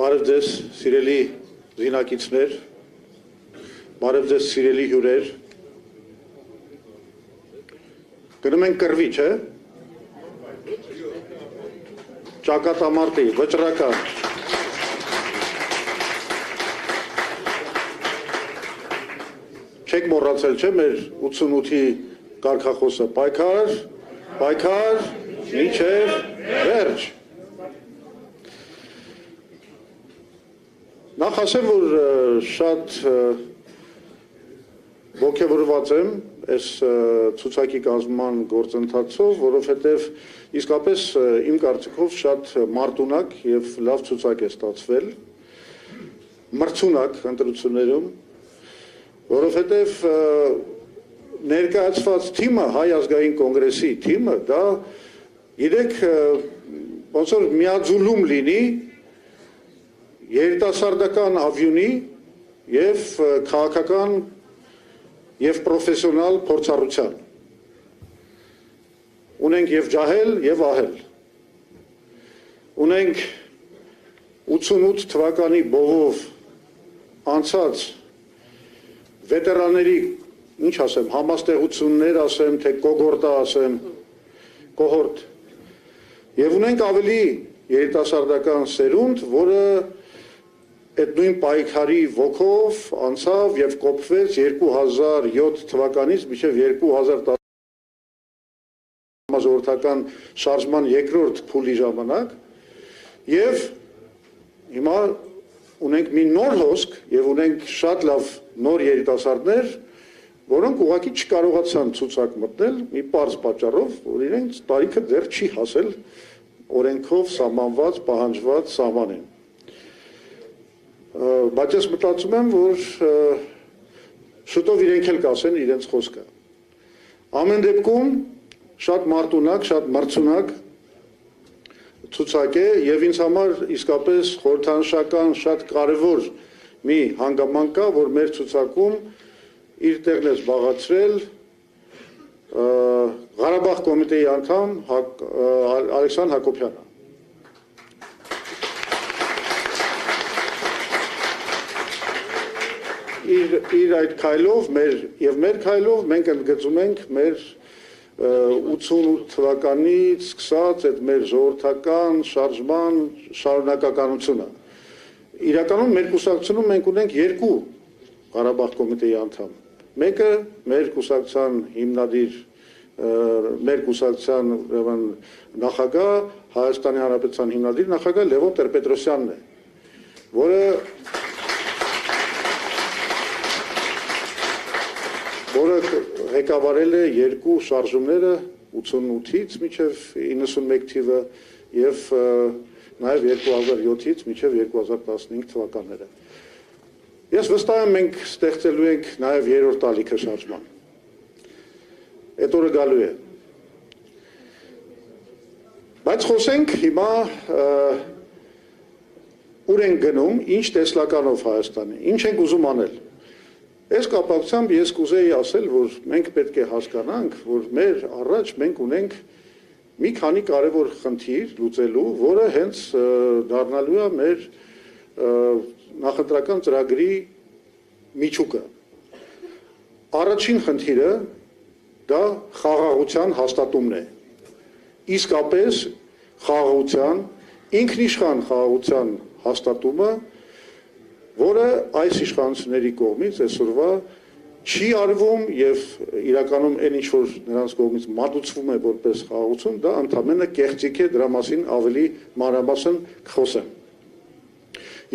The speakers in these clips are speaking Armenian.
Բարև ձեզ, սիրելի զինակիցներ, բարև ձեզ, սիրելի հյուրեր, գնում ենք կռվի, չէ՞, ճակատամարտի, վճռական, չեք մոռացել, չէ՞, մեր 88-ի կարգախոսը, պայքար, պայքար, մինչև վերջ։ Նախ ասեմ, որ շատ ոգևորված եմ այս ցուցակի կազմման գործընթացով, որովհետև իսկապես իմ կարծիքով շատ մարտունակ եւ լավ ցուցակ է ստացվել, մրցունակ ընտրություններում, որովհետև ներկայացված թիմը, Հայ ազգային կոնգրեսի թիմը, դա գիտեք, ոնց որ միաձուլում լինի երիտասարդական ավյունի եւ քաղաքական եւ պրոֆեսիոնալ փորձառության։ Ունենք եւ ջահել եւ ահել։ Ունենք 88 թվականի բողով անցած վետերանների, ինչ ասեմ, համաստեղություններ ասեմ, թե կողորտա ասեմ, կողորտ։ Եվ ունենք ավելի երիտասարդական սերունդ, որը այդ նույն պայքարի ոգով անցավ եւ կոփվեց 2007 թվականից մինչեւ 2010 համաժողովրդական շարժման երկրորդ փուլի ժամանակ եւ հիմա ունենք մի նոր հոսք եւ ունենք շատ լավ նոր երիտասարդներ, որոնք ուղղակի չկարողացան ցուցակ մտնել մի պարզ պատճառով, որ իրենց տարիքը դեռ չի հասել օրենքով սահմանված, պահանջված սահմանին։ Բայց ես մտածում եմ, որ շուտով իրենք էլ կասեն իրենց խոսքը։ Ամեն դեպքում շատ մարտունակ, շատ մրցունակ ցուցակ է եւ ինձ համար իսկապես խորհրդանշական, շատ կարեւոր մի հանգամանք կա, որ մեր ցուցակում իր տեղն է զբաղեցրել Ղարաբաղ կոմիտեի անդամ Ալեքսան Հակոբյանը։ Իր այդ քայլով մեր քայլով մենք ընդգծում ենք մեր 88 թվականից սկսած այդ մեր ժողովրդական շարժման շարունակականությունը։ Իրականում մեր կուսակցությունում մենք ունենք երկու Ղարաբաղ կոմիտեի անդամ։ Մեկը մեր կուսակցության հիմնադիր, մեր կուսակցության նախագահ, Հայաստանի Հանրապետության հիմնադիր նախագահ Լևոն Տեր-Պետրոսյանն է, որը ղեկավարել է երկու շարժումները 88-ից մինչև 91 թիվը եւ նաեւ 2007-ից մինչև 2015 թվականները։ Ես վստահ եմ մենք ստեղծելու ենք նաեւ երրորդ ալիքը շարժման։ Այդ օրը գալու է։ Բայց խոսենք հիմա ուր ենք գնում, ինչ տեսլականով Հայաստանի, ինչ ենք ուզում անել։ Այս կապակցությամբ ես կուզեի ասել, որ մենք պետք է հասկանանք, որ մեր առաջ մենք ունենք մի քանի կարևոր խնդիր լուծելու, որը հենց դառնալու է մեր նախընտրական ծրագրի միջուկը։ Առաջին խնդիրը դա խաղաղության հաստատումն է։ Իսկապես խաղաղության, ինքնիշխան խաղաղության հաստատումը, որը այս իշխանությունների կողմից այսօրվա չի արվում եւ իրականում այն ինչ որ նրանց կողմից մատուցվում է որպես խաղաղություն, դա ընդհանրապես կեղծիք է, դրա մասին ավելի մանրամասն կխոսեմ։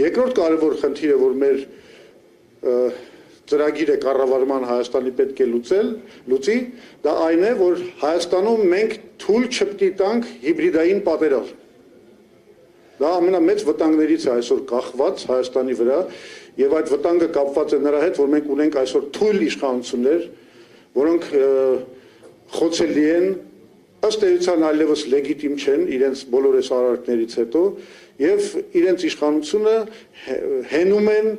Երկրորդ կարևոր խնդիրը, որ մեր ծրագիրը կառավարման Հայաստանի պետք է լուծի, դա այն է, որ Հայաստանում մենք թույլ չպիտանք հիբրիդային պատերազմ։ Դա ամենամեծ վտանգներից է այսօր կախված Հայաստանի վրա եւ այդ վտանգը կապված է նրա հետ, որ մենք ունենք այսօր թույլ իշխանություններ, որոնք խոցելի են, ըստ էության այլևս լեգիտիմ չեն իրենց բոլոր այս արարքներից հետո եւ իրենց իշխանությունը հենում են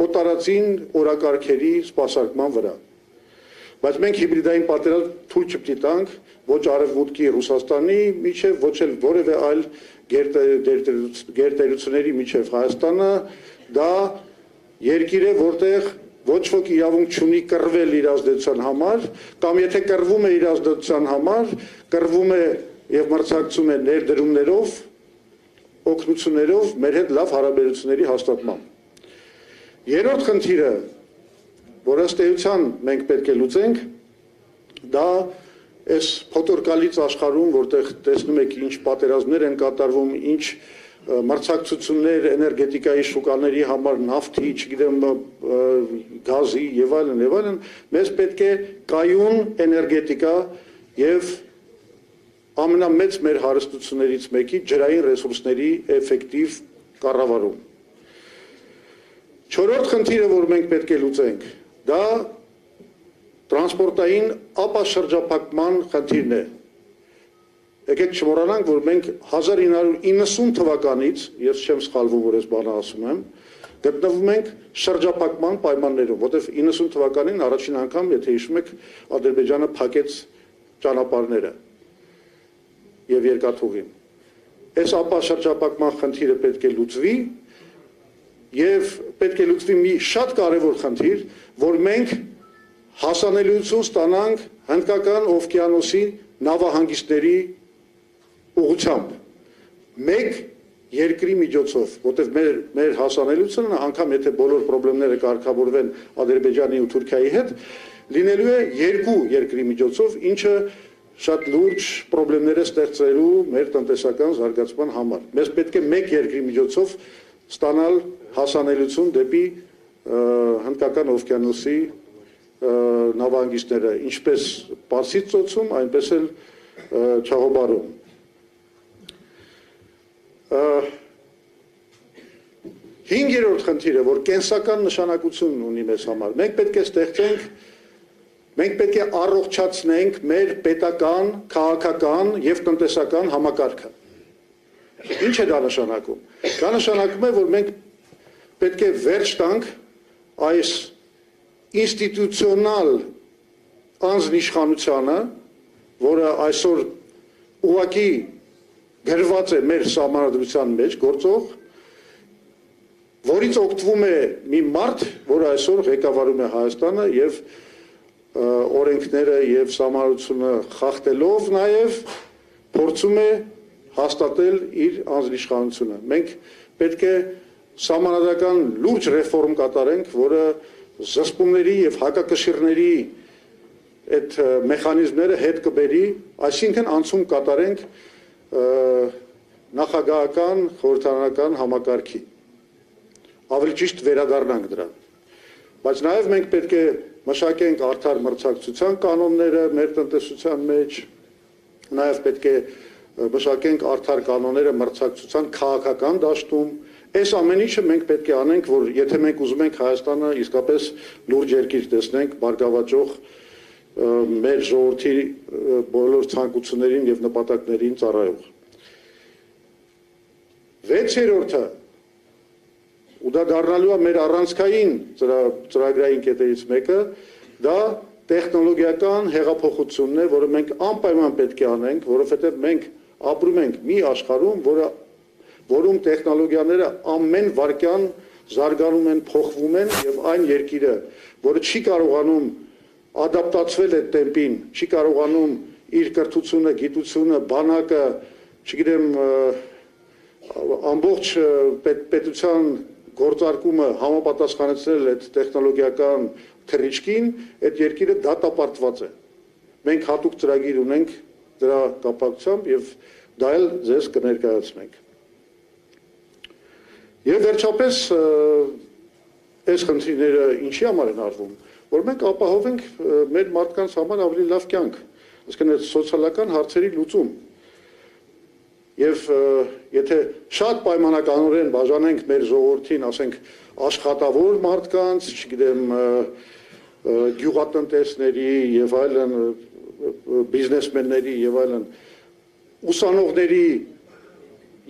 օտարածին օրակարգերի սպասարկման վրա։ Բայց մենք հիբրիդային պատերազմ թույլ չպիտի տանք ոչ արևմուտքի Ռուսաստանի միջև, ոչ էլ որևէ այլ գերտերությունների միջև Հայաստանը դա երկիր է, որտեղ ոչ ոք իրավունք չունի կռվել իր ազդեցության համար, կամ եթե կռվում է իր ազդեցության համար, կռվում է եւ մրցակցում է ներդրումներով, օգնություններով մեր հետ լավ հարաբերությունների հաստատմամբ։ Երրորդ խնդիրը, որ ըստ էության մենք պետք է լուծենք, դա այս փոթորկալից աշխարհում, որտեղ տեսնում եք ինչ պատերազմներ են կատարվում, ինչ մրցակցություններ էներգետիկայի շուկաների համար, նավթի, չգիտեմ, գազի եւ այլն, մեզ պետք է կայուն էներգետիկա եւ ամենամեծ մեր հարստություններից մեկի ջրային ռեսուրսների էֆեկտիվ կառավարում։ Չորրորդ խնդիրը, որ մենք պետք է լուծենք, դա տրանսպորտային ապաշրջափակման խնդիրն է։ Եկեք չմոռանանք, որ մենք 1990 թվականից, ես չեմ սխալվում, որ այս բանը ասում եմ, գտնվում ենք շրջափակման պայմաններում, որտեղ 90 թվականին առաջին անգամ, եթե հիշում եք, Ադրբեջանը փակեց ճանապարհները եւ երկաթուղին։ Այս ապաշրջափակման խնդիրը պետք է լուծվի եւ պետք է լուծվի մի շատ կարեւոր խնդիր, որ մենք հասանելիություն ստանանք Հնդկական օվկիանոսի նավահանգիստների ուղղությամբ մեկ երկրի միջոցով, որտեղ մեր հասանելիությունը անգամ եթե բոլոր խնդիրները կարգավորվեն Ադրբեջանի ու Թուրքիայի հետ, լինելու է երկու երկրի միջոցով, ինչը շատ լուրջ խնդիրներ է ստեղծելու մեր տնտեսական զարգացման համար։ Մեզ պետք է մեկ երկրի միջոցով ստանալ հասանելիություն դեպի Հնդկական օվկիանոսի նավահանգիստները, ինչպես Պարսից ծոցում, այնպես էլ Չաղոբարում։ Հինգերորդ խնդիրը, որ կենսական նշանակություն ունի մեզ համար, մենք պետք է առողջացնենք մեր պետական, քաղաքական եւ տնտեսական համակարգը։ Ինչ է դա նշանակում։ Դա նշանակում է, որ մենք պետք է վերջ տանք այս ինստիտուցիոնալ անձնիշխանությանը, որը այսօր ուղղակի գրված է մեր սահմանադրության մեջ գործող, որից օգտվում է մի մարդ, որը այսօր ղեկավարում է Հայաստանը եւ օրենքները եւ սահմանադրությունը խախտելով նաեւ փորձում է հաստատել իր անձնիշխանությունը։ Մենք պետք է սահմանադրական լուրջ ռեֆորմ կատարենք, որը զսպումների եւ հակակշիռների այդ մեխանիզմները հետ կբերի, այսինքն անցում կատարենք նախագահական խորհրդարանական համակարգի։ Ավելի ճիշտ վերադառնանք դրան։ Բայց նաեւ մենք պետք է մշակենք արդար մրցակցության կանոնները մեր տնտեսության մեջ, նաեւ պետք է մշակենք արդար կանոնները մրցակցության քաղաքական դաշտում։ Այս ամեն ինչը մենք պետք է անենք, որ եթե մենք ուզում ենք Հայաստանը իսկապես լուրջ երկիր տեսնենք, բարգավաճող մեր ժողովրդի բոլոր ցանկություններին եւ նպատակներին ծառայող։ Վեցերորդը ու դա դառնալու է մեր առանցքային ծրագրային կետերից մեկը, դա տեխնոլոգիական հեղափոխությունն է, որը մենք անպայման պետք է անենք, որովհետեւ մենք ապրում ենք մի աշխարհում, որում տեխնոլոգիաները ամեն վայրկյան զարգանում են, փոխվում են եւ այն երկիրը, որը չի կարողանում ադապտացվել այդ տեմպին, չի կարողանում իր կրթությունը, գիտությունը, բանակը, չգիտեմ, ամբողջ պետության գործարկումը համապատասխանեցնել այդ տեխնոլոգիական թռիչքին, այդ երկիրը դատապարտված է։ Մենք հատուկ ծրագիր ունենք դրա կապակցությամբ եւ դա էլ ձեզ կներկայացնենք։ Եվ վերջապես այս խնդիրները ինչի համար են արվում, որ մենք ապահովենք մեր մարդկանց համար ավելի լավ կյանք, այսինքն այդ սոցիալական հարցերի լուծում։ Եվ եթե շատ պայմանականորեն բաժանենք մեր ժողովրդին, ասենք աշխատավոր մարդկանց, չգիտեմ, գյուղատնտեսների եւ այլն, բիզնեսմենների եւ այլն, ուսանողների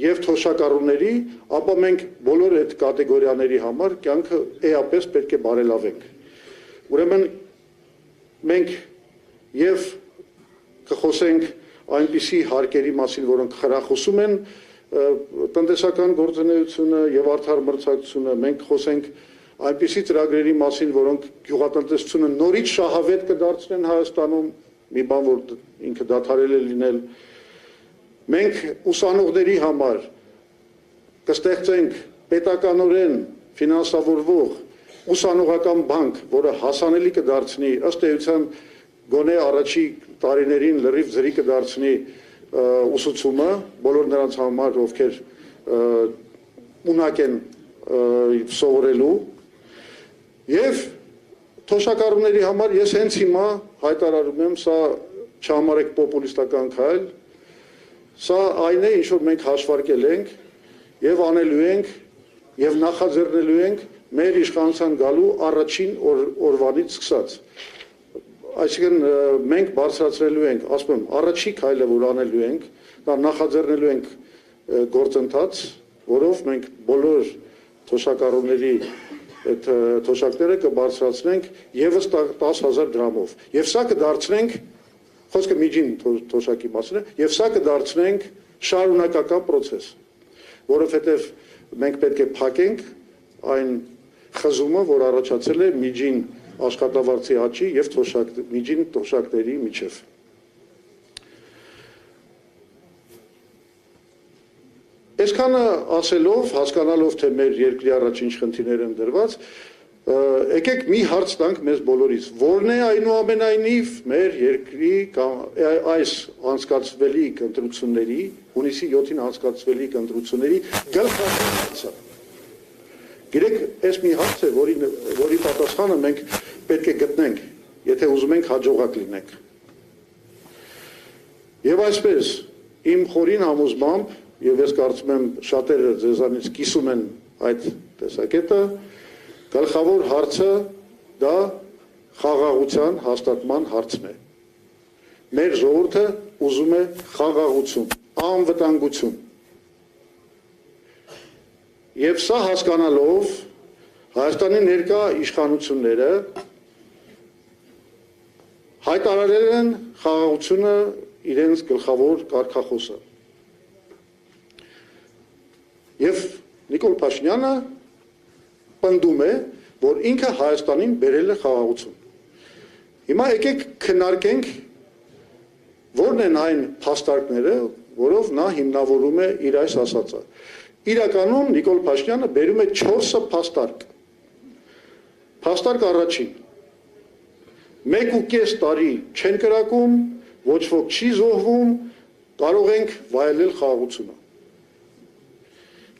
եւ թոշակառուների, ապա մենք բոլոր այդ կատեգորիաների համար կյանքը էապես պետք է բարելավենք։ Ուրեմն մենք եւ կխոսենք այնպիսի հարկերի մասին, որոնք խրախուսում են տնտեսական գործունեությունը եւ արդար մրցակցությունը, մենք խոսենք այնպիսի ծրագրերի մասին, որոնք գյուղատնտեսությունը նորից շահավետ կդարձնեն Հայաստանում, մի բան, որ ինքը դադարել է լինել։ Մենք ուսանողների համար կստեղծենք պետականորեն ֆինանսավորվող ուսանողական բանկ, որը հասանելի կդարձնի, ըստ էության գոնե առաջի տարիներին լրիվ ձրի կդարձնի ուսուցումը բոլոր նրանց համար, ովքեր ունակ են սովորելու, եւ թոշակառուների համար ես հենց հիմա հայտարարում եմ, սա չհամարեք պոպուլիստական քայլ, սա այն է, ինչ որ մենք հաշվարկել ենք եւ անելու ենք եւ նախաձեռնելու ենք մեր իշխանության գալու առաջին օրվանից սկսած։ Այսինքն մենք բարձրացրելու ենք, ասում եմ, առաջի քայլը, որ անելու ենք, դա նախաձեռնելու ենք գործընթաց, որով մենք բոլոր թոշակառուների այդ թոշակները կբարձրացնենք եւս 10,000 դրամով։ Եվ սա կդարձնենք, խոսքը միջին թոշակի մասին է, եւ սա կդարձնենք շարունակական process, որովհետեւ մենք պետք է փակենք այն խզումը, որ առաջացել է միջին աշխատավարձի աճի եւ միջին թոշակների միջև։ Այսքանը ասելով, հասկանալով, թե մեր երկրի առաջ ինչ խնդիրներ են դրված, եկեք մի հարց տանք մեզ բոլորից, որն է այնուամենայնիվ մեր երկրի այս անցկացվելիք ընտրությունների, հունիսի 7-ին անցկացվելիք ընտրությունների գլխավոր հարցը։ Գիտեք, այս մի հարց է, որի պատասխանը մենք պետք է գտնենք, եթե ուզում ենք հաջողակ լինենք։ Եվ այսպես, իմ խորին համոզմամբ, եւ ես կարծում եմ շատերը ձեզանից կիսում են այդ տեսակետը, գլխավոր հարցը դա խաղաղության հաստատման հարցն է։ Մեր ժողովուրդը ուզում է խաղաղություն, անվտանգություն։ Եվ սա հասկանալով Հայաստանի ներկա իշխանությունները հայտարարել են խաղաղությունը իրենց գլխավոր կարգախոսը։ Եվ Նիկոլ Փաշինյանը պնդում է, որ ինքը Հայաստանին բերել է խաղաղություն։ Հիմա եկեք քննարկենք որն են այն փաստարկները, որով նա հիմնավորում է իր այս ասածը։ Իրականում Նիկոլ Փաշինյանը բերում է 4 փաստարկ։ Փաստարկ առաջին. 1.5 տարի չեն կրակում, ոչ ոք չի զոհվում, կարող ենք վայելել խաղաղությունը։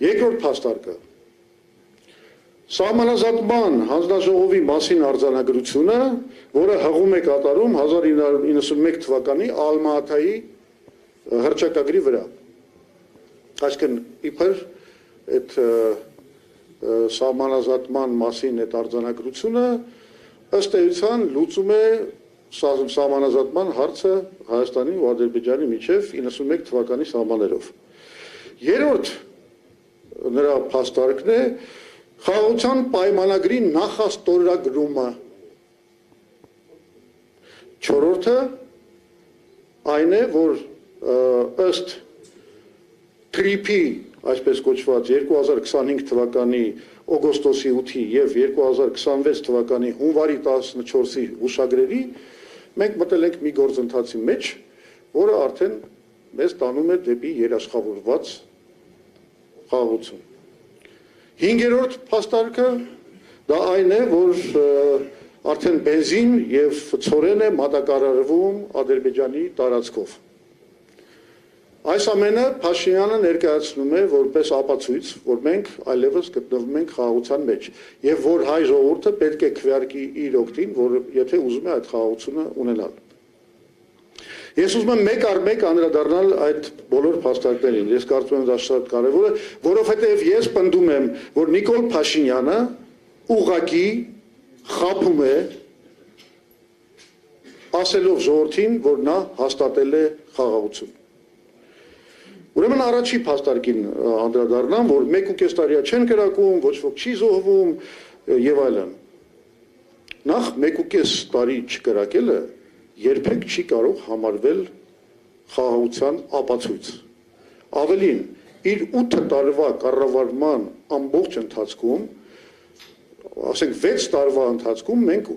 Երկրորդ փաստարկը. Սահմանազատման հանձնաժողովի մասին արձանագրությունը, որը հղում է կատարում 1991 թվականի Ալմա-Աթայի հռչակագրի վրա։ Այսինքն իբր այդ սահմանազատման մասին այդ արձանագրությունը ըստ էության լուծում է սահմանազատման հարցը Հայաստանի ու Ադրբեջանի միջև 91 թվականի սահմաններով։ Երրորդ նրա փաստարկն է խաղաղության պայմանագրի նախաստորագրումը։ Չորրորդը այն է, որ ըստ TRIP-ի, այսպես կոչված 2025 թվականի օգոստոսի 8-ի եւ 2026 թվականի հունվարի 14-ի հուշագրերի մենք մտել ենք մի գործընթացի մեջ, որը արդեն մեզ տանում է դեպի երաշխավորված խաղաղություն։ Հինգերորդ փաստարկը դա այն է, որ արդեն բենզին եւ ցորեն է մատակարարվում Ադրբեջանի տարածքով։ Այս ամենը Փաշինյանը ներկայացնում է որպես ապացույց, որ մենք այլևս գտնվում ենք խաղաղության մեջ եւ որ հայ ժողովուրդը պետք է քվեարկի իր օգտին, որ եթե ուզում է այդ խաղաղությունը ունենալ։ Ես ուզում եմ մեկ առ մեկ անդրադառնալ այդ բոլոր փաստարկներին։ Ես կարծում եմ դա շատ կարեւոր է, որովհետեւ ես պնդում եմ, որ Նիկոլ Փաշինյանը ուղղակի խաբում է ասելով ժողովրդին, որ նա հաստատել է խաղաղություն։ Ուրեմն առաջի փաստարկին անդրադառնամ, որ 1.5 տարիա չեն կրակում, ոչ ոք չի զոհվում եւ այլն։ Նախ 1.5 տարի չկրակելը երբեք չի կարող համարվել խաղաղության ապացույց։ Ավելին, իր 8 տարվա կառավարման ամբողջ ընթացքում, ասենք 6 տարվա ընթացքում մենք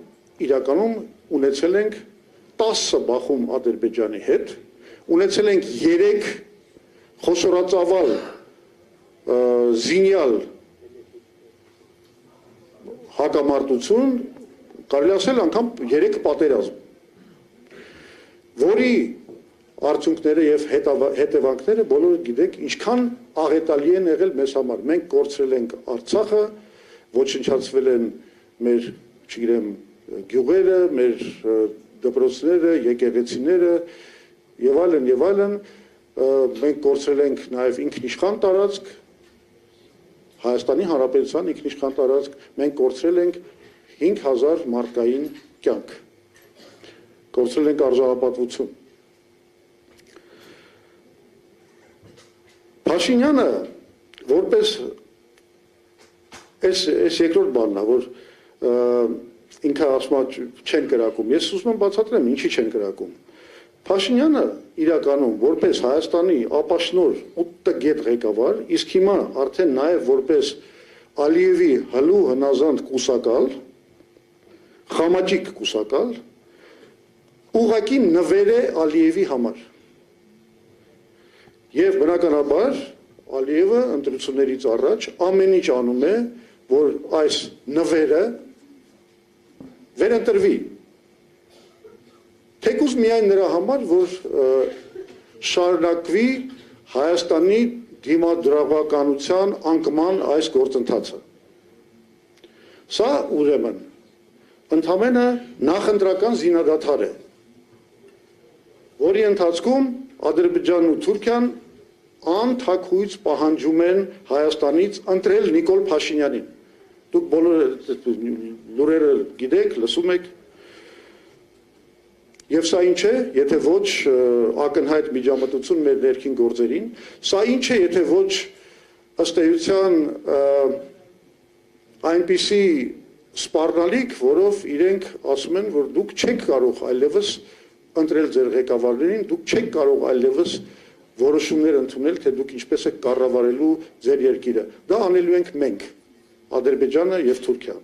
իրականում ունեցել ենք 10 բախում Ադրբեջանի հետ, ունեցել ենք 3 խոշորածավալ զինյալ հակամարտություն, կարելի ասել անգամ 3 պատերազմ, որի արդյունքները եւ հետևանքները բոլորը գիտեք ինչքան աղետալի են եղել մեզ համար։ Մենք կորցրել ենք Արցախը, ոչնչացվել են մեր, չգիտեմ, գյուղերը, մեր դպրոցները, եկեղեցիները եւ այլն, մենք կորցրել ենք նաեւ ինքնիշխան տարածք, Հայաստանի Հանրապետության ինքնիշխան տարածք, մենք կորցրել ենք 5000 մարդկային կյանք, կորցրել ենք արժանապատվություն։ Փաշինյանը որպես այս երկրորդ բանն է, որ ինքը ասում է չեն կրակում, ես ուզում եմ բացատրեմ ինչի չեն կրակում։ Փաշինյանը իրականում որպես Հայաստանի ապաշնոր 8 գետ ղեկավար, իսկ հիմա արդեն նաև որպես Ալիևի հլու հնազանդ կուսակալ, խամաճիկ կուսակալ, ուղղակի նվեր է Ալիևի համար։ Եվ բնականաբար Ալիևը ընտրություններից առաջ ամեն ինչ անում է, որ այս նվերը վերընտրվի։ Թեկուզ միայն նրա համար, որ շարունակվի Հայաստանի դիմադրավականության անկման այս գործընթացը։ Սա ուրեմն ընդամենը նախընտրական զինադադար է, որի ընթացքում Ադրբեջանն ու Թուրքիան անթաքույց պահանջում են Հայաստանից ընտրել Նիկոլ Փաշինյանին։ Դուք բոլորը լուրերը գիտեք, լսում եք։ Եվ սա ինչ է, եթե ոչ ակնհայտ միջամտություն մեր ներքին գործերին, սա ինչ է, եթե ոչ ըստ էության այնպիսի սպառնալիք, որով իրենք ասում են, որ դուք չեք կարող այլևս ընտրել ձեր ղեկավարներին, դուք չեք կարող այլևս որոշումներ ընդունել, թե դուք ինչպես եք կառավարելու ձեր երկիրը։ Դա անելու ենք մենք, Ադրբեջանը եւ Թուրքիան։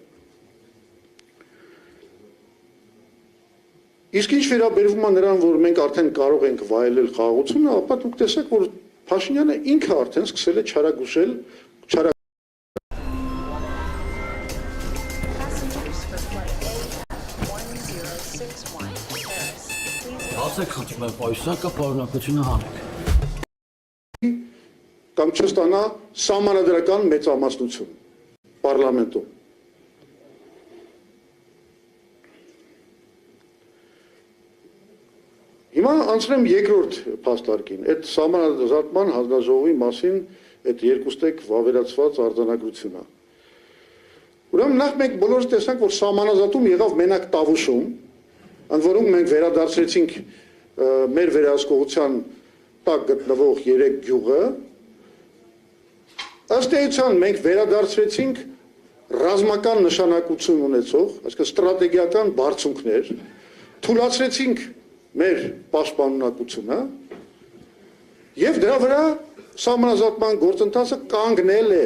Իսկ ինչ վերաբերվում է նրան, որ մենք արդեն կարող ենք վայելել խաղաղությունը, ապա դուք տեսեք, որ Փաշինյանը ինքը արդեն սկսել է չարագուշել, Ասեք խնդրում եմ, պայուսակը պարունակությունը հանեք։ Կամ չստանա սահմանադրական մեծամասնություն պարլամենտում։ Հիմա անցնեմ երկրորդ փաստարկին, այդ սահմանազատման հանձնաժողովի մասին այդ երկուստեք վավերացված արձանագրությունը։ Ուրեմն նախ մենք բոլորս տեսանք, որ սահմանազատում եղավ մենակ Տավուշում, ընդ որում մենք վերադարձրեցինք մեր վերահսկողության տակ գտնվող 3 գյուղը, ըստ էության մենք վերադարձրեցինք ռազմական նշանակություն ունեցող, այսինքն ստրատեգիական բարձունքներ, թույլատրեցինք մեր պաշտպանունակությունը եւ դրա վրա սահմանազատման գործընթացը կանգնել է,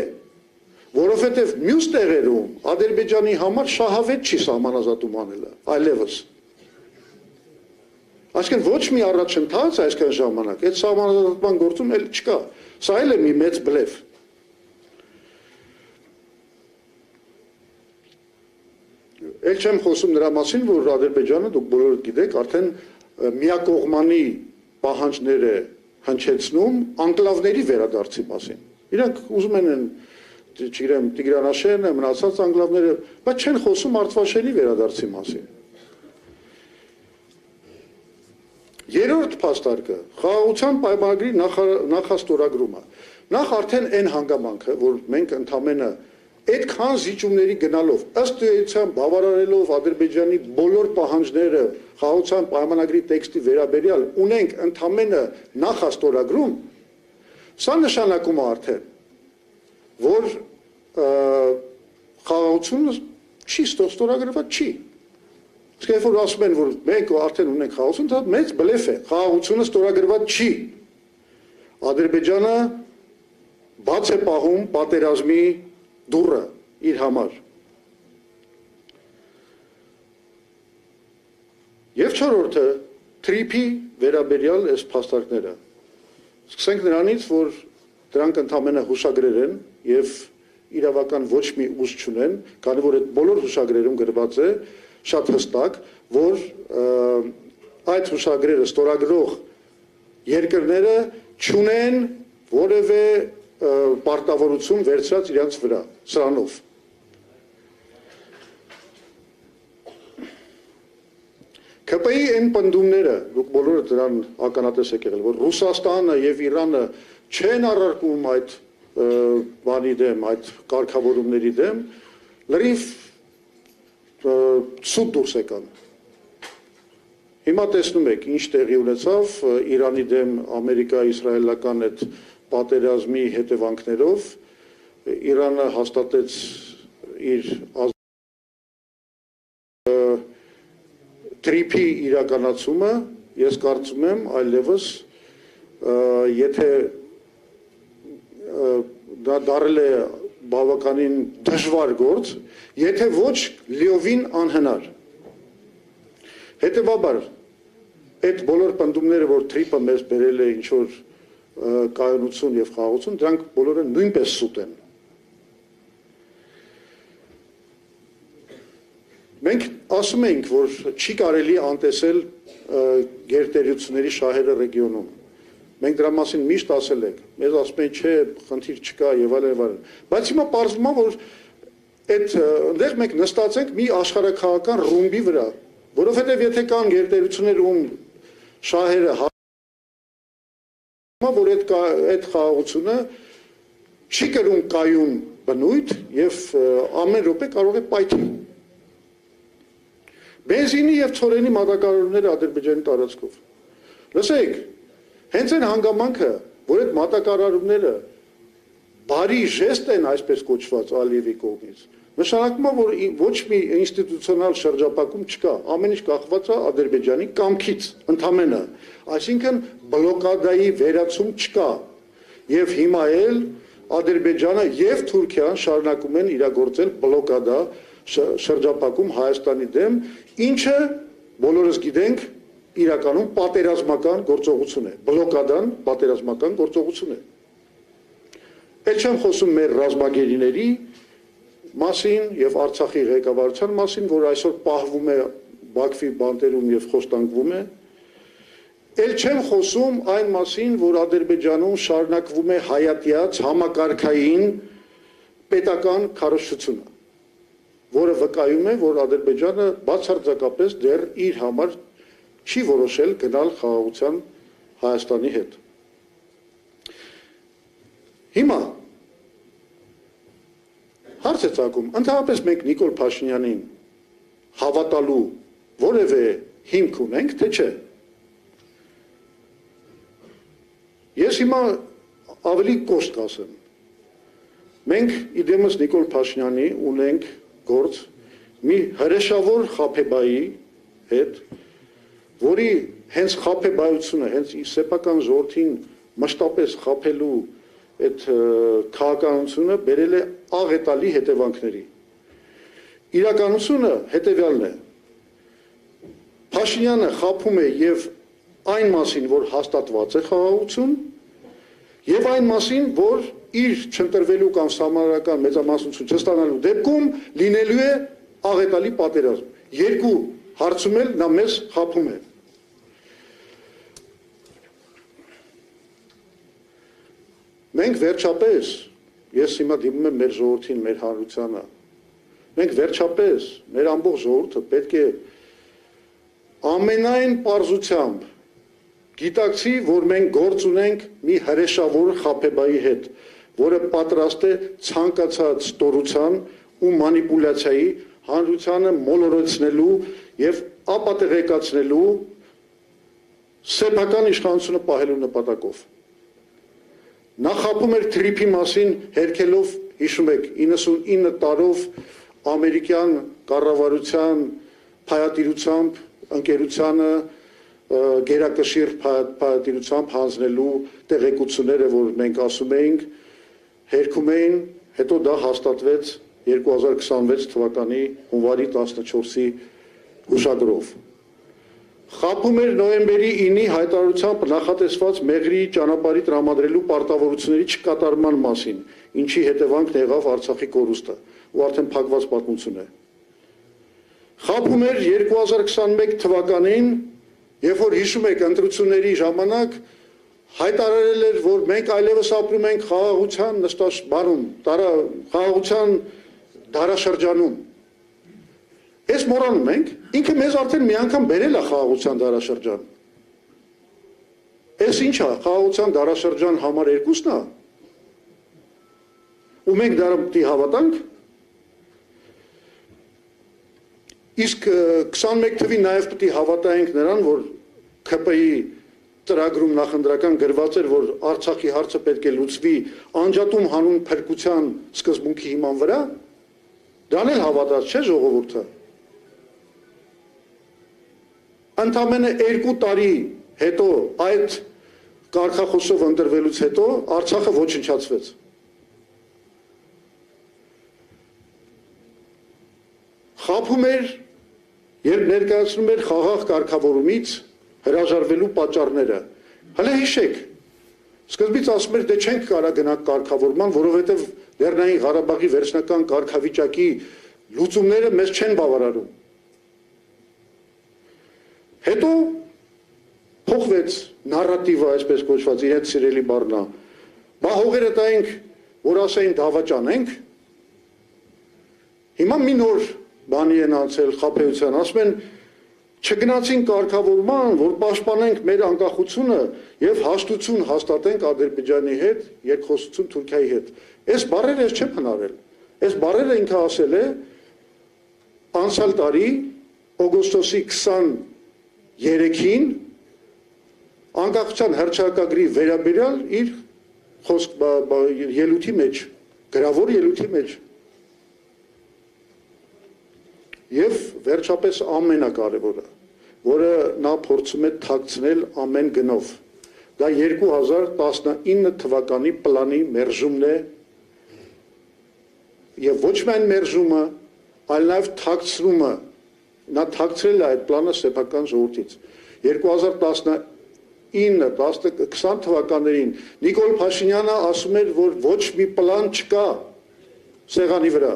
որովհետեւ մյուս տեղերում Ադրբեջանի համար շահավետ չի սահմանազատում անելը, այլևս։ Այսինքն ոչ մի առաջընթաց այսքան ժամանակ այդ սահմանազատման գործում էլ չկա։ Սա էլ է մի մեծ բլեֆ։ Էլ չեմ խոսում նրա մասին, որ Ադրբեջանը, դուք բոլորը գիտեք, արդեն միակողմանի պահանջներ է հնչեցնում անկլավների վերադարձի մասին։ Իրանք ուզում են, չգիտեմ, Տիգրանաշենը, մնացած անկլավները, բայց չեն խոսում Արցախի վերադարձի մասին։ Երրորդ փաստարկը խաղաղության պայմանագրի նախաստորագրումը։ Նախ արդեն այն հանգամանքը, որ մենք ընդամենը այդքան զիջումների գնալով, ըստ էության բավարարելով Ադրբեջանի բոլոր պահանջները խաղաղության պայմանագրի տեքստի վերաբերյալ ունենք ընդամենը նախաստորագրում, սա նշանակում է արդեն, որ խաղաղությունը չի ստորագրված չի։ Իսկ երբ որ ասում են, որ մենք արդեն ունենք խաղաղություն, դա մեծ բլեֆ է, խաղաղությունը ստորագրված չի։ Ադրբեջանը բաց է պահում պատերազմի դուռը իր համար։ Եվ չորրորդը թրիփի վերաբերյալ այս փաստարկները։ Սկսենք նրանից, որ դրանք ընդամենը հուշագրեր են եւ իրավական ոչ մի ուժ չունեն, քանի որ այդ բոլոր հուշագրերում գրված է շատ հստակ, որ այդ հուշագրերը ստորագրող երկրները չունեն որևէ պարտավորություն վերցրած իրենց վրա, սրանով։ ԿՊ-ի այն պնդումները, դուք բոլորը դրան ականատես եք եղել, որ Ռուսաստանը եւ Իրանը չեն առարկում այդ բանի դեմ, այդ կարգավորումների դեմ, լրիվ սուտ դուրս եկան։ Հիմա տեսնում եք, ինչ տեղի ունեցավ Իրանի դեմ ամերիկա-իսրայելական այդ պատերազմի հետևանքներով, Իրանը հաստատեց իր թրիփի իրականացումը, ես կարծում եմ այլևս եթե դա դարել է բավականին դժվար գործ, եթե ոչ լիովին անհնար։ Հետևաբար այդ բոլոր պնդումները, որ թրիփը մեզ բերել է ինչ-որ կայունություն եւ խաղաղություն, դրանք բոլորը նույնպես սուտ են։ Մենք ասում ենք, որ չի կարելի անտեսել գերտերությունների շահերը ռեգիոնում։ Մենք դրա մասին միշտ ասել ենք, մեզ ասում են, չէ, խնդիր չկա եւ այլն։ Բայց հիմա պարզվում է, որ այդ այնտեղ մենք նստած ենք մի աշխարհաքաղաքական ռումբի վրա, որովհետեւ եթե կան գերտերություններ, ում շահերը որ այդ խաղաղությունը չի կրում կայուն բնույթ եւ ամեն րոպե կարող է պայթել։ Բենզինի եւ ցորենի մատակարարումները Ադրբեջանի տարածքով։ Լսեք, հենց այն հանգամանքը, որ այդ մատակարարումները բարի ժեստ են այսպես կոչված Ալիևի կողմից, նշանակում է, որ ոչ մի ինստիտուցիոնալ շրջապակում չկա, ամեն ինչ կախված է Ադրբեջանի կամքից, ընդամենը, այսինքն բլոկադայի վերացում չկա, եւ հիմա էլ Ադրբեջանը եւ Թուրքիան շարունակում են իրագործել բլոկադա շրջապակում Հայաստանի դեմ, ինչը բոլորս գիտենք իրականում պատերազմական գործողություն է, բլոկադան պատերազմական գործողություն է։ Էլ չեմ խոսում մեր ռազմագերիների մասին եւ Արցախի ղեկավարության մասին, որ այսօր պահվում է Բաքվի բանտերում եւ խոստանգվում է։ Էլ չեմ խոսում այն մասին, որ Ադրբեջանում շարունակվում է հայատյաց համակարգային պետական քարոզչությունը, որը վկայում է, որ Ադրբեջանը բացարձակապես դեռ իր համար չի որոշել գնալ խաղաղության Հայաստանի հետ։ Հիմա հարց է ծագում, ընդհանրապես մենք Նիկոլ Փաշինյանին հավատալու որևէ հիմք ունենք, թե չէ։ Ես հիմա ավելի կոշտ կասեմ։ Մենք իդեմս Նիկոլ Փաշինյանի ունենք գործ մի հրեշավոր խաբեբայի հետ, որի հենց խաբեբայությունը, հենց սեփական ժողովրդին մշտապես խաբելու այդ քաղաքականությունը բերել է աղետալի հետևանքների։ Իրականությունը հետևյալն է. Փաշինյանը խաբում է եւ այն մասին, որ հաստատված է խաղաղություն, եւ այն մասին, որ իր չընտրվելու կամ սահմանադրական մեծամասնություն չստանալու դեպքում լինելու է աղետալի պատերազմ։ Երկու հարցում էլ նա մեզ խաբում է։ Մենք վերջապես, ես հիմա դիմում եմ մեր ժողովրդին, մեր հանրությանը, մենք վերջապես, մեր ամբողջ ժողովուրդը պետք է ամենայն պարզությամբ գիտակցի, որ մենք գործ ունենք մի հրեշավոր խաբեբայի հետ, որը պատրաստ է ցանկացած ստորության ու մանիպուլյացիայի հանրությանը մոլորեցնելու եւ ապատեղեկացնելու սեփական իշխանությունը պահելու նպատակով։ Նա խաբում էր թրիփի մասին հերքելով, հիշում եք, 99 տարով ամերիկյան կառավարության փայատիրությամբ ընկերությանը գերակշիռ փայատիրությամբ հանձնելու տեղեկությունները, որ մենք ասում էինք, հերքում էին, հետո դա հաստատվեց 2026 թվականի հունվարի 14-ի հուշագրով։ Խաբում էր նոյեմբերի 9-ի հայտարարությամբ նախատեսված Մեղրի ճանապարհի տրամադրելու պարտավորությունների չկատարման մասին, ինչի հետևանքն եղավ Արցախի կորուստը, ու արդեն փակված պատմություն է։ Խաբում էր 2021 թվականին, երբ որ հիշում եք ընտրությունների ժամանակ հայտարարել էր, որ մենք այլևս ապրում ենք խաղաղության նստաշրջանում, խաղաղության դարաշրջանում։ Այս մոռանում ենք, ինքը մեզ արդեն մի անգամ բերել է խաղաղության դարաշրջան։ Այս ինչ է, խաղաղության դարաշրջան համար 2-ն է։ Ու մենք դրա պետք է հավատանք։ Իսկ 21 թվին նաև պետք է հավատայինք նրան, որ ՔՊ-ի ծրագրում նախընտրական գրված էր, որ Արցախի հարցը պետք է լուծվի անջատում հանուն փրկության սկզբունքի հիման վրա, դրան էլ հավատաց չէ ժողովուրդը։ Ընդամենը 2 տարի հետո այդ կարգախոսով ընտրվելուց հետո Արցախը ոչնչացվեց։ Խաբում էր, երբ ներկայացնում էր խաղաղ կարգավորումից հրաժարվելու պատճառները։ Հələ հիշեք, սկզբից ասում էր, դե չենք կարա գնանք կարգավորման, որովհետև Լեռնային Ղարաբաղի վերջնական կարգավիճակի լուծումները մեզ չեն բավարարում։ Հետո փոխվեց նարատիվը, այսպես կոչված, իրենց սիրելի բառն է։ Բա հողերը տայինք, որ ասային դավաճանենք։ Հիմա մի նոր բանի են անցել խաբեության, ասում են չգնացին կարգավորման, որ պաշտպանենք մեր անկախությունը եւ հաշտություն հաստատենք Ադրբեջանի հետ, երկխոսություն Թուրքիայի հետ։ Այս բառերը ես չեմ հնարել։ Այս բառերը ինքը ասել է անցյալ տարի օգոստոսի 23-ին անկախության հռչակագրի վերաբերյալ իր ելույթի մեջ, գրավոր ելույթի մեջ։ Եվ վերջապես ամենակարևորը, որը նա փորձում է թաքցնել ամեն գնով, դա 2019 թվականի պլանի մերժումն է եւ ոչ միայն մերժումը, այլ նաեւ թաքցրումը, նա թաքցրել է այդ պլանը սեփական ժողովրդից։ 2019-20 թվականներին Նիկոլ Փաշինյանը ասում էր, որ ոչ մի պլան չկա սեղանի վրա։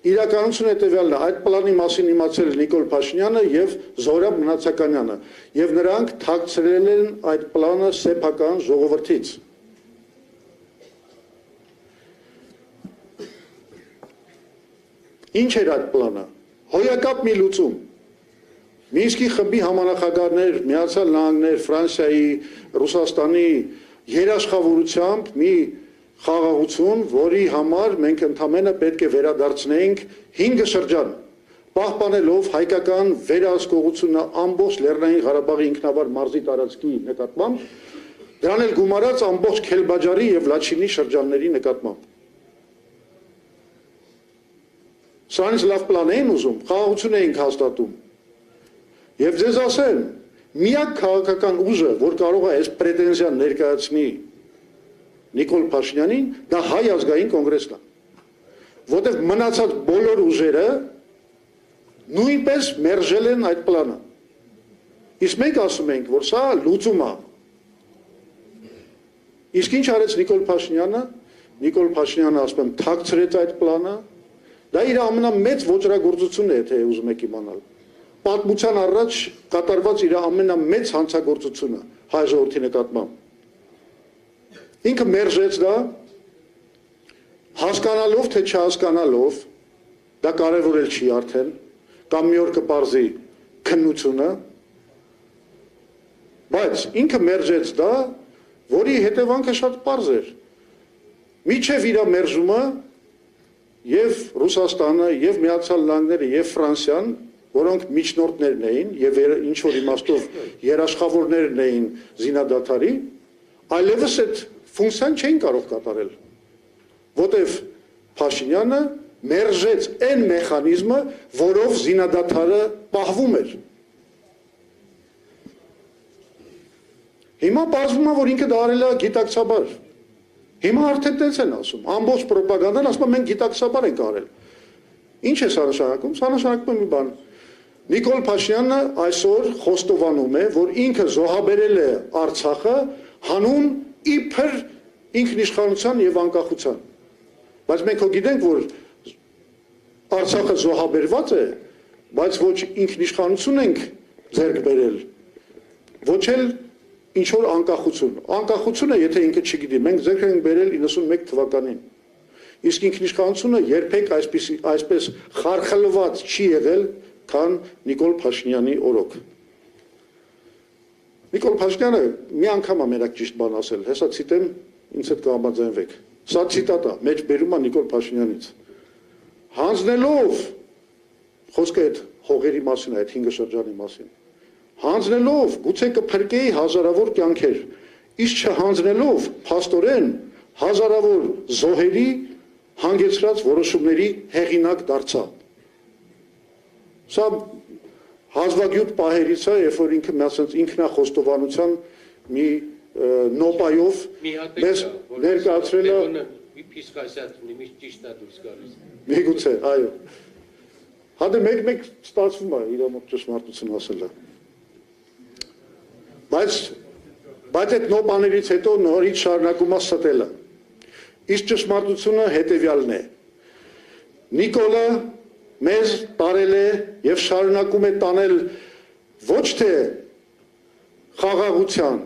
Իրականությունը հետևյալն է, այդ պլանի մասին իմացել է Նիկոլ Փաշինյանը եւ Զորաբ Մնացականյանը, եւ նրանք թաքցրել են այդ պլանը սեփական ժողովրդից։ Ինչ էր այդ պլանը։ Հոյակապ մի լուծում։ Մինսկի խմբի համանախագահներ, Միացյալ Նահանգներ, Ֆրանսիայի, Ռուսաստանի երաշխավորությամբ մի խաղաղություն, որի համար մենք ընդամենը պետք է վերադարձնենք 5 շրջան, պահպանելով հայկական վերահսկողությունը ամբողջ Լեռնային Ղարաբաղի ինքնավար մարզի տարածքի նկատմամբ, դրան էլ գումարած ամբողջ Քելբաջարի եւ Լաչինի շրջանների նկատմամբ։ Սրանից լավ պլան էին ուզում, խաղաղություն էինք հաստատում։ Եվ ձեզ ասեմ, միակ քաղաքական ուժը, որ կարող է այս պրետենզիան ներկայացնի Նիկոլ Փաշինյանին, դա Հայ ազգային կոնգրեսն է, որտեղ մնացած բոլոր ուժերը նույնպես մերժել են այդ պլանը։ Իսկ մենք ասում ենք, որ սա լուծում է։ Իսկ ինչ արեց Նիկոլ Փաշինյանը։ Նիկոլ Փաշինյանը, ասում եմ, թաքցրեց այդ պլանը։ Դա իր ամենամեծ ոճրագործությունն է, թե ուզում եք իմանալ։ Պատմության առաջ կատարված իր ամենամեծ հանցագործությունը հայ ժողովրդի նկատմամբ։ Ինքը մերժեց դա, հասկանալով թե չհասկանալով, դա կարևոր էլ չի արդեն, կամ մի օր կպարզի քննությունը, բայց ինքը մերժեց դա, որի հետևանքը շատ պարզ էր։ Միջև իր մերժումը եւ Ռուսաստանը, եւ Միացյալ Նահանգները, եւ Ֆրանսիան, որոնք միջնորդներն էին եւ ինչ որ իմաստով երաշխավորներն էին զինադադարի, այլևս այդ ֆունկցիան չէին կարող կատարել, որտեվ Փաշինյանը մերժեց այն մեխանիզմը, որով զինադադարը պահվում էր։ Հիմա պարզվում է, որ ինքը դա արել է գիտակցաբար։ Հիմա արդեն տենց են ասում, ամբողջ պրոպագանդան ասում մենք գիտակցաբար ենք արել։ Ինչ է սա նշանակում։ Սա նշանակում է մի բան։ Նիկոլ Փաշինյանը այսօր խոստովանում է, որ ինքը զոհաբերել է Արցախը հանուն իբր ինքնիշխանության եւ անկախության։ Բայց մենք հո գիտենք, որ Արցախը զոհաբերված է, բայց ոչ ինքնիշխանություն ենք ձեռք բերել, ոչ էլ ինչ որ անկախություն։ Անկախությունը, եթե ինքը չգիտի, մենք ձեռք ենք բերել 91 թվականին։ Իսկ ինքնիշխանությունը երբեք այսպես խարխլված չի եղել, քան Նիկոլ Փաշինյանի օրոք։ Նիկոլ Փաշինյանը մի անգամ է մենակ ճիշտ բան ասել, հեսա ցիտեմ, ինձ հետ կհամաձայնվեք։ Սա ցիտատ է, մեջ բերում է Նիկոլ Փաշինյանից։ Հանձնելով խոսքը այդ հողերի մասին է, այդ 5 շրջանի մասին։ Հանձնելով գուցե կփրկեի հազարավոր կյանքեր, իսկ չհանձնելով փաստորեն հազարավոր զոհերի հանգեցրած որոշումների հեղինակ դարձա։ Սա հազվագյուտ պահերից է, երբ որ ինքը ինքնախոստովանության մի նոպայով մեզ ներկայացրել է միգուցե, այո։ Հադե մեկ ստացվում է իր մոտ ճշմարտություն ասելը։ Բայց այդ նոպաներից հետո նորից շարունակում է ստելը։ Իսկ ճշմարտությունը հետևյալն է։ Նիկոլը մեզ տարել է եւ շարունակում է տանել ոչ թե խաղաղության,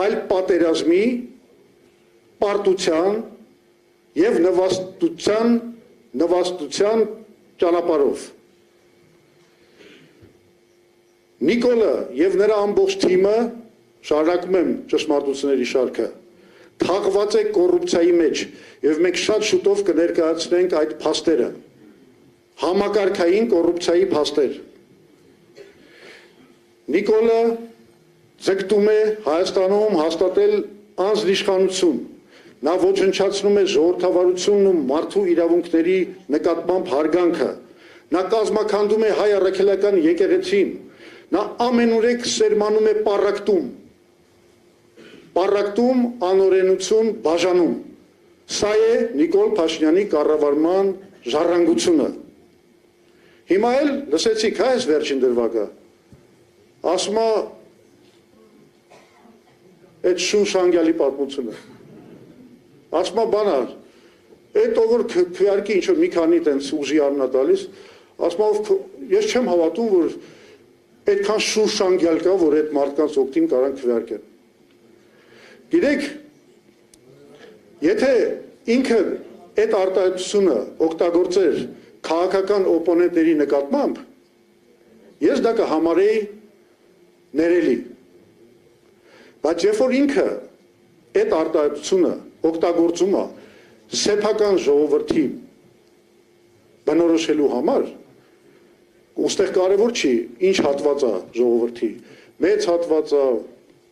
այլ պատերազմի, պարտության եւ նվաստության ճանապարհով։ Նիկոլը եւ նրա ամբողջ թիմը, շարունակում եմ ճշմարտությունների շարքը, թաղված է կոռուպցիայի մեջ եւ մենք շատ շուտով կներկայացնենք այդ փաստերը։ Համակարգային կոռուպցիայի փաստեր։ Նիկոլը ձգտում է Հայաստանում հաստատել անձնիշխանություն։ Նա ոչնչացնում է ժողովրդավարությունն ու մարդու իրավունքների նկատմամբ հարգանքը։ Նա կազմաքանդում է հայ առաքելական եկեղեցին։ Նա ամենուրեք սերմանում է պառակտում, անօրենություն բաժանում։ Սա է Նիկոլ Փաշինյանի կառավարման ժառանգությունը։ Հիմա էլ լսեցիք հա այս վերջին դրվագը։ Ասում է այդ շունշանգյալի պատմությունը։ Ասում է բանար, այդ ով քվեարկի ինչ որ մի քանի տենց ուժի առնա տալիս, ասում է ես չեմ հավատում, որ այդքան շունշանգյալ կա, որ այդ մարդկանց օգտին կարան քվեարկեն։ Գիտեք, եթե ինքը այդ արտահայտությունը օգտագործեր քաղաքական օպոնենտների նկատմամբ, ես դա կհամարեի ներելի։ Բայց երբ որ ինքը այդ արտահայտությունը օգտագործում է սեփական ժողովրդի բնորոշելու համար, ուստեղ կարևոր չի ինչ հատված է ժողովրդի, մեծ հատված է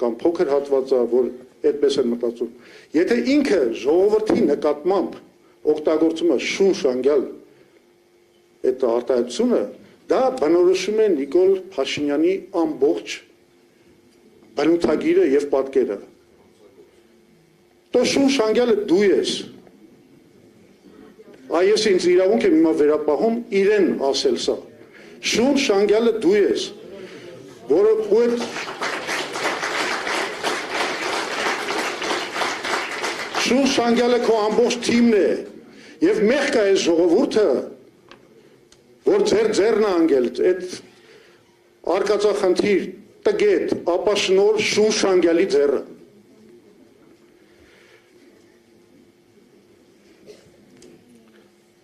կամ փոքր հատված է, որ այդպես են մտածում։ Եթե ինքը ժողովրդի նկատմամբ օգտագործում է շունշանգյալ այդ արտահայտությունը, դա բնորոշում է Նիկոլ Փաշինյանի ամբողջ բնութագիրը եւ պատկերը։ Տո շունշանգյալը դու ես։ Այս ինձ իրավունք եմ հիմա վերապահում իրեն ասել սա։ Շունշանգյալը դու ես, որը շունշանգյալը քո ամբողջ թիմն է եւ մեղք է այս ժողովուրդը, որ ձեռն է անգել այդ արկածախնդիր տգետ ապաշնոր շունշանգյալի ձեռը։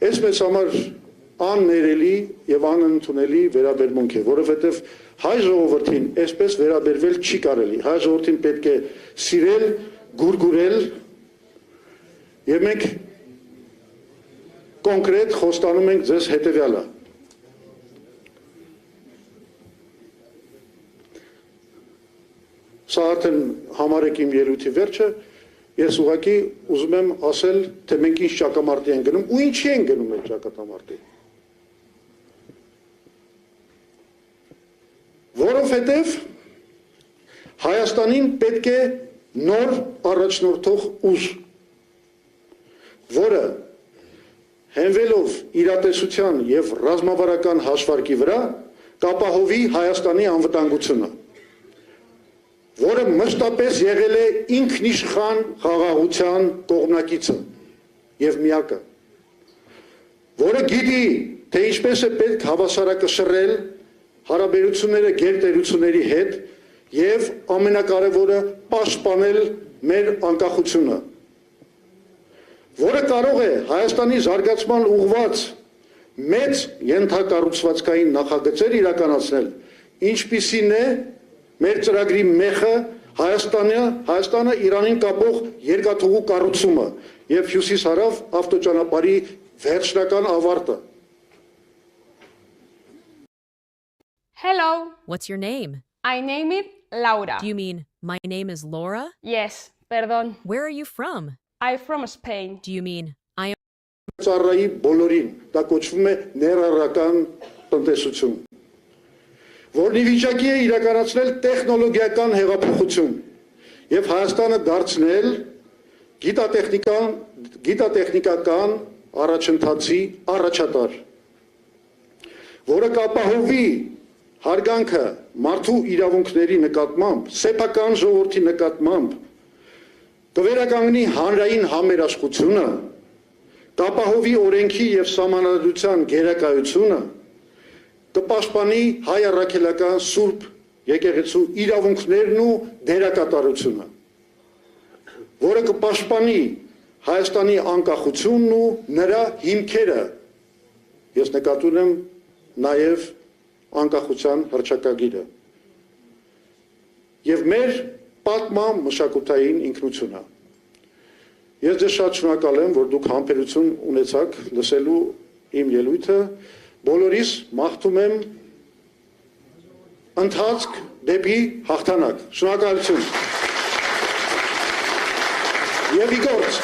Այս մեզ համար աններելի եւ անընդունելի վերաբերմունք է, որովհետեւ հայ ժողովրդին այսպես վերաբերվել չի կարելի։ Հայ ժողովրդին պետք է սիրել, գուրգուրել եւ մենք կոնկրետ խոստանում ենք ձեզ հետեւյալը։ Սա արդեն համարեք իմ ելույթի վերջը, ես ուղղակի ուզում եմ ասել, թե մենք ինչ ճակատամարտի ենք գնում ու ինչի ենք գնում այդ ճակատամարտի։ Որովհետև Հայաստանին պետք է նոր առաջնորդող ուժ։ որը հենվելով իրատեսության եւ ռազմավարական հաշվարկի վրա կապահովի Հայաստանի անվտանգությունը, որը մշտապես եղել է ինքնիշխան խաղաղության կողմնակիցը եւ միակը, որը գիտի, թե ինչպես է պետք հավասարակշռել հարաբերությունները գերտերությունների հետ եւ ամենակարևորը պաշտպանել մեր անկախությունը, որը կարող է Հայաստանի զարգացման ուղղված մեծ ենթակառուցվածքային նախագծեր իրականացնել, ինչպիսին է մեր ծրագրի մեխը Հայաստանը Իրանին կապող երկաթուղու կառուցումը եւ հյուսիս-հարավ ավտոճանապարհի վերջնական ավարտը։ Hello, What's your name? I name it Laura. Do you mean my name is Laura? Yes, perdón. Where are you from? I'm from Spain. Do you mean I am Ծառայի բոլորին դա կոչվում է ներառական տնտեսություն, որն ի վիճակի է իրականացնել տեխնոլոգիական հեղափոխություն եւ Հայաստանը դարձնել գիտատեխնիկական առաջընթացի առաջատար, որը կապահովի հարգանքը մարդու իրավունքների նկատմամբ, սեփական ժողովրդի նկատմամբ, կվերականգնի հանրային համերաշխությունը, կապահովի օրենքի եւ սահմանադրության գերակայությունը, կպաշտպանի հայ առաքելական սուրբ եկեղեցու իրավունքներն ու դերակատարությունը, որը կպաշտպանի Հայաստանի անկախությունն ու նրա հիմքերը, ես նկատի ունեմ նաեւ անկախության հռչակագիրը եւ մեր պատմամ մշակութային ինքնությունը։ Ես ձեզ շատ շնորհակալ եմ, որ դուք համբերություն ունեցաք լսելու իմ ելույթը, բոլորիս մաղթում եմ ընթացք դեպի հաղթանակ։ Շնորհակալություն։ Եվ ի գործ։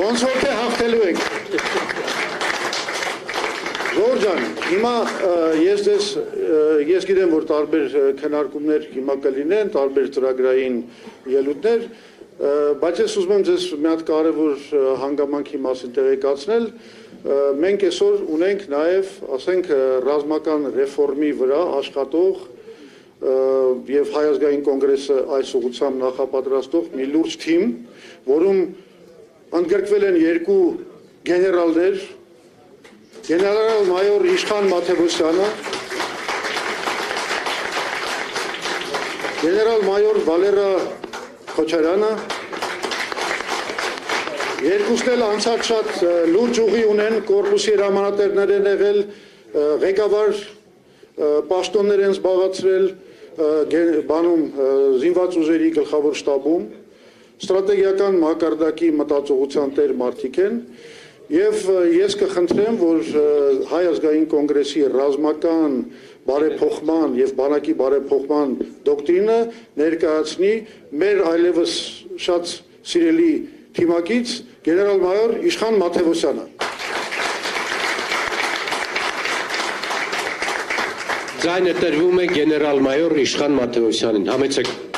Ոնց որ թե հաղթելու եք։ Ժողովուրդ ջան, հիմա ես գիտեմ, որ տարբեր քննարկումներ հիմա կլինեն, տարբեր ծրագրային ելույթներ, բայց ես ուզում եմ ձեզ մի հատ կարևոր հանգամանքի մասին տեղեկացնել։ Մենք այսօր ունենք նաև, ասենք, ռազմական ռեֆորմի վրա աշխատող եւ Հայ ազգային կոնգրեսը այս ուղղությամբ նախապատրաստող մի լուրջ թիմ, որում ընդգրկվել են երկու գեներալներ, գեներալ-մայոր Իշխան Մաթևոսյանը, գեներալ-մայոր Վալերա Քոչարյանը, երկուսն էլ անցած շատ լուրջ ուղի ունեն, կորպուսի հրամանատարներ են եղել, ղեկավար պաշտոններ են զբաղեցրել բանում զինված ուժերի գլխավոր շտաբում, ստրատեգիական մակարդակի մտածողության տեր մարդիկ են եւ ես կխնդրեմ, որ Հայ ազգային կոնգրեսի ռազմական բարեփոխման եւ բանակի բարեփոխման դոկտրինը ներկայացնի մեր այլևս շատ սիրելի թիմակից գեներալ-մայոր Իշխան Մաթևոսյանը։ Ձայնը տրվում է գեներալ-մայոր Իշխան Մաթևոսյանին։ Համեցեք։